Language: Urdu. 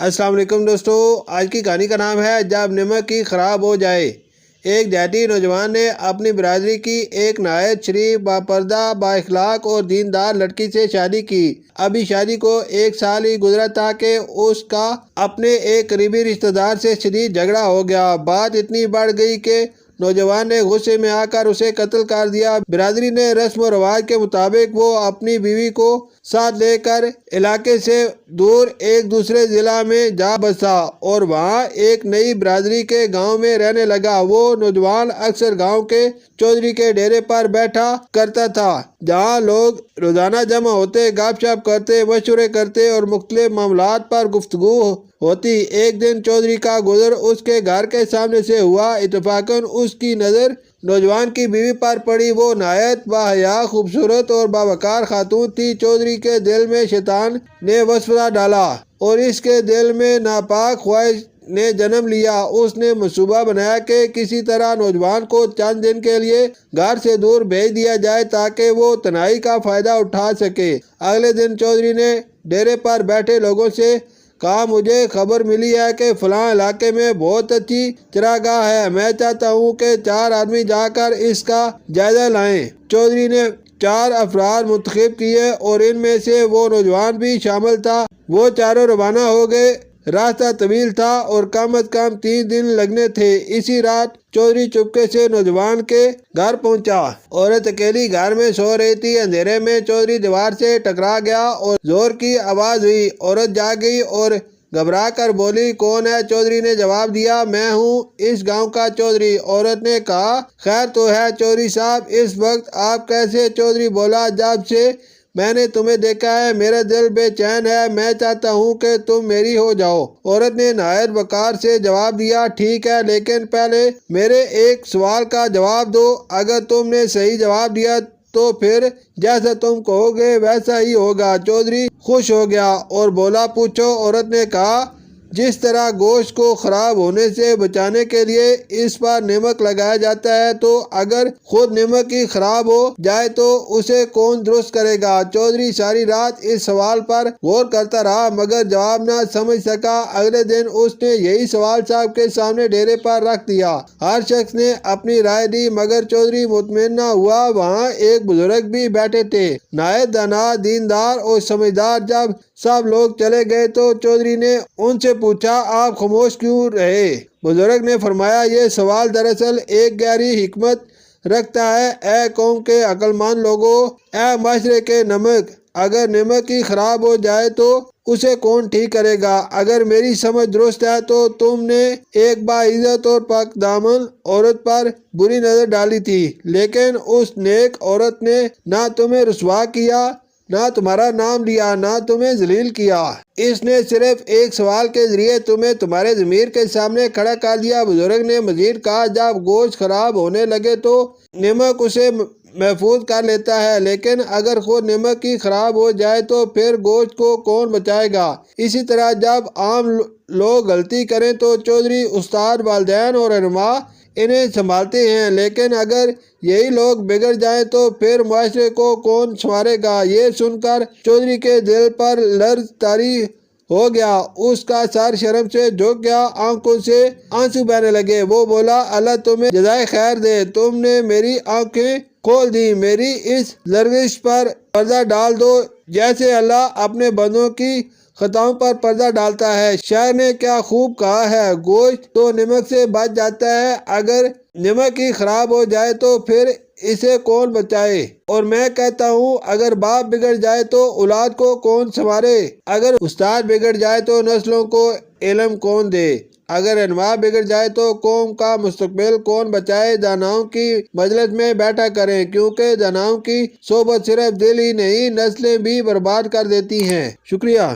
السلام علیکم دوستو، آج کی کہانی کا نام ہے جب نمک ہی خراب ہو جائے۔ ایک دیہاتی نوجوان نے اپنی برادری کی ایک نہایت شریف، باپردہ، با اخلاق اور دیندار لڑکی سے شادی کی۔ ابھی شادی کو 1 سال ہی گزرا تھا کہ اس کا اپنے ایک قریبی رشتہ دار سے شدید جھگڑا ہو گیا۔ بات اتنی بڑھ گئی کہ نوجوان نے غصے میں آ کر اسے قتل کر دیا۔ برادری نے رسم و رواج کے مطابق وہ اپنی بیوی کو ساتھ لے کر علاقے سے دور ایک دوسرے ضلع میں جا بسا اور وہاں ایک نئی برادری کے گاؤں میں رہنے لگا۔ وہ نوجوان اکثر گاؤں کے چودھری کے ڈیرے پر بیٹھا کرتا تھا، جہاں لوگ روزانہ جمع ہوتے، گپ شپ کرتے، مشورے کرتے اور مختلف معاملات پر گفتگو ہوتی۔ ایک دن چودھری کا گزر اس کے گھر کے سامنے سے ہوا۔ اتفاقاً اس کی نظر نوجوان کی بیوی پر پڑی۔ وہ نہایت باحیا، خوبصورت اور باوقار خاتون تھی۔ چودھری کے دل میں شیطان نے وسوسہ ڈالا اور اس کے دل میں ناپاک خواہش نے جنم لیا۔ اس نے منصوبہ بنایا کہ کسی طرح نوجوان کو چند دن کے لیے گھر سے دور بھیج دیا جائے تاکہ وہ تنہائی کا فائدہ اٹھا سکے۔ اگلے دن چودھری نے ڈیرے پر بیٹھے لوگوں سے کہا، مجھے خبر ملی ہے کہ فلاں علاقے میں بہت اچھی چراگاہ ہے۔ میں چاہتا ہوں کہ 4 آدمی جا کر اس کا جائزہ لائیں۔ چودھری نے 4 افراد منتخب کیے اور ان میں سے وہ نوجوان بھی شامل تھا۔ وہ چاروں روانہ ہو گئے۔ راستہ طویل تھا اور کم از کم 3 دن لگنے تھے۔ اسی رات چودھری چپکے سے نوجوان کے گھر پہنچا۔ عورت اکیلی گھر میں سو رہی تھی۔ اندھیرے میں چودھری دیوار سے ٹکرا گیا اور زور کی آواز ہوئی۔ عورت جاگ گئی اور گھبرا کر بولی، کون ہے؟ چودھری نے جواب دیا، میں ہوں اس گاؤں کا چودھری۔ عورت نے کہا، خیر تو ہے چودھری صاحب، اس وقت آپ کیسے؟ چودھری بولا، جب سے میں نے تمہیں دیکھا ہے میرا دل بے چین ہے، میں چاہتا ہوں کہ تم میری ہو جاؤ۔ عورت نے نہایت وقار سے جواب دیا، ٹھیک ہے، لیکن پہلے میرے ایک سوال کا جواب دو۔ اگر تم نے صحیح جواب دیا تو پھر جیسا تم کہو گے ویسا ہی ہوگا۔ چودھری خوش ہو گیا اور بولا، پوچھو۔ عورت نے کہا، جس طرح گوشت کو خراب ہونے سے بچانے کے لیے اس پر نمک لگایا جاتا ہے، تو اگر خود نمک ہی خراب ہو جائے تو اسے کون درست کرے گا؟ چودھری ساری رات اس سوال پر غور کرتا رہا مگر جواب نہ سمجھ سکا۔ اگلے دن اس نے یہی سوال صاحب کے سامنے ڈیرے پر رکھ دیا۔ ہر شخص نے اپنی رائے دی مگر چودھری مطمئن نہ ہوا۔ وہاں ایک بزرگ بھی بیٹھے تھے، نہایت دانا، دیندار اور سمجھدار۔ جب سب لوگ چلے گئے تو چودھری نے ان سے پوچھا، آپ خاموش کیوں رہے؟ بزرگ نے فرمایا، یہ سوال دراصل ایک گہری حکمت رکھتا ہے۔ اے قوم کے عقل مند لوگوں، اے معاشرے کے نمک، اگر نمک ہی خراب ہو جائے تو اسے کون ٹھیک کرے گا؟ اگر میری سمجھ درست ہے تو تم نے ایک باعزت اور پاک دامن عورت پر بری نظر ڈالی تھی، لیکن اس نیک عورت نے نہ تمہیں رسوا کیا، نہ تمہارا نام لیا، نہ تمہیں ذلیل کیا۔ اس نے صرف ایک سوال کے ذریعے تمہیں تمہارے ضمیر کے سامنے کھڑا کر دیا۔ بزرگ نے مزید کہا، جب گوشت خراب ہونے لگے تو نمک اسے محفوظ کر لیتا ہے، لیکن اگر خود نمک ہی خراب ہو جائے تو پھر گوشت کو کون بچائے گا؟ اسی طرح جب عام لوگ غلطی کریں تو چودھری، استاد، والدین اور رہنما انہیں سنبھالتے ہیں، لیکن اگر یہی لوگ بگڑ جائیں تو پھر معاشرے کو کون سنوارے گا؟ یہ سن کر چودھری کے دل پر لرز طاری ہو گیا۔ اس کا سر شرم سے جھک گیا، آنکھوں سے آنسو بہنے لگے۔ وہ بولا، اللہ تمہیں جزائے خیر دے، تم نے میری آنکھیں کھول دی۔ میری اس لرزش پر پردہ ڈال دو جیسے اللہ اپنے بندوں کی خطاؤں پر پردہ ڈالتا ہے۔ شاعر نے کیا خوب کہا ہے، گوشت تو نمک سے بچ جاتا ہے، اگر نمک ہی خراب ہو جائے تو پھر اسے کون بچائے؟ اور میں کہتا ہوں، اگر باپ بگڑ جائے تو اولاد کو کون سنوارے؟ اگر استاد بگڑ جائے تو نسلوں کو علم کون دے؟ اگر رہنما بگڑ جائے تو قوم کا مستقبل کون بچائے؟ داناؤں کی مجلس میں بیٹھا کریں، کیونکہ داناؤں کی صحبت صرف دل ہی نہیں، نسلیں بھی برباد کر دیتی ہیں۔ شکریہ۔